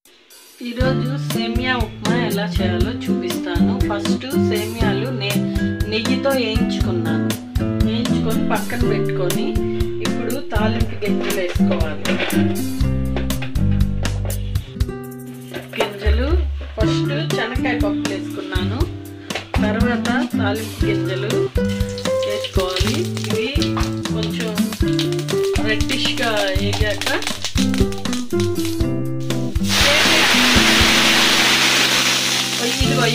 ఈరోజు సేమియా ఉప్మా ఎలా చేయాలో చూపిస్తాను. ఫస్ట్ సేమియాలు నెయ్యితో వేయించుకున్నాను. వేయించుకొని పక్కన పెట్టుకొని ఇప్పుడు తాలింపు గింజలు వేసుకోవాలి. గింజలు ఫస్ట్ శనక్కాయ పప్పు వేసుకున్నాను. తర్వాత తాలింపు గింజలు వేసుకోవాలి. ఇవి కొంచెం రెడ్డిష్గా వేగాక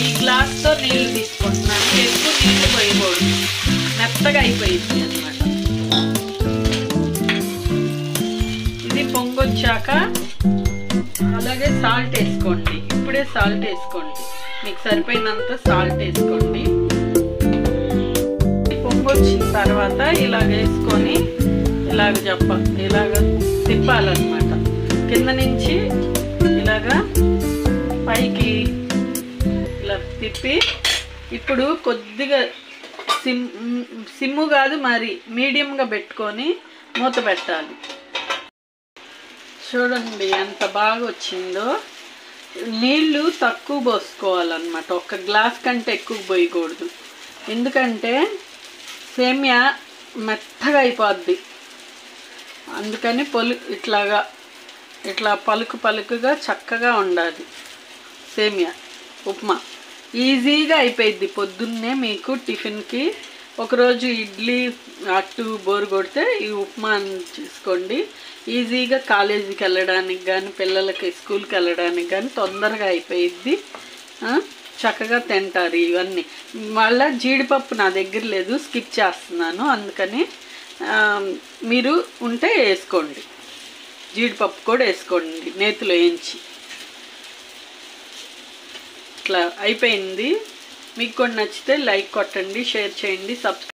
ఈ గ్లాస్తో నీళ్ళు తీసుకుంటున్నాను. ఎక్కువ నీళ్ళు పోయకూడదు, మెత్తగా అయిపోయింది అన్నమాట. ఇది పొంగొచ్చాక అలాగే సాల్ట్ వేసుకోండి. ఇప్పుడే సాల్ట్ వేసుకోండి, మీకు సరిపోయినంత సాల్ట్ వేసుకోండి. పొంగొచ్చిన తర్వాత ఇలాగ వేసుకొని ఇలాగ తిప్పాలన్నమాట. కింద నుంచి ఇలాగా పైకి ఇలా తిప్పి ఇప్పుడు కొద్దిగా సిమ్ము కాదు మరి మీడియంగా పెట్టుకొని మూత పెట్టాలి. చూడండి ఎంత బాగా వచ్చిందో. నీళ్ళు తక్కువ పోసుకోవాలన్నమాట, ఒక గ్లాస్ కంటే ఎక్కువ పోయకూడదు. ఎందుకంటే సేమియా మెత్తగా అయిపోద్ది. అందుకని ఇట్లా పలుకుగా చక్కగా ఉండాలి. సేమియా ఉప్మా ఈజీగా అయిపోయింది. పొద్దున్నే మీకు టిఫిన్కి ఒకరోజు ఇడ్లీ అట్టు బోరు కొడితే ఈ ఉప్మా చేసుకోండి. ఈజీగా కాలేజీకి వెళ్ళడానికి కానీ పిల్లలకి స్కూల్కి వెళ్ళడానికి కానీ తొందరగా అయిపోయిద్ది. చక్కగా తింటారు. ఇవన్నీ మళ్ళీ జీడిపప్పు నా దగ్గర లేదు, స్కిప్ చేస్తున్నాను. అందుకని మీరు ఉంటే వేసుకోండి, జీడిపప్పు కూడా వేసుకోండి నేతిలో వేయించి. ఇట్లా అయిపోయింది. మీకు కూడా నచ్చితే లైక్ కొట్టండి, షేర్ చేయండి, సబ్స్క్రైబ్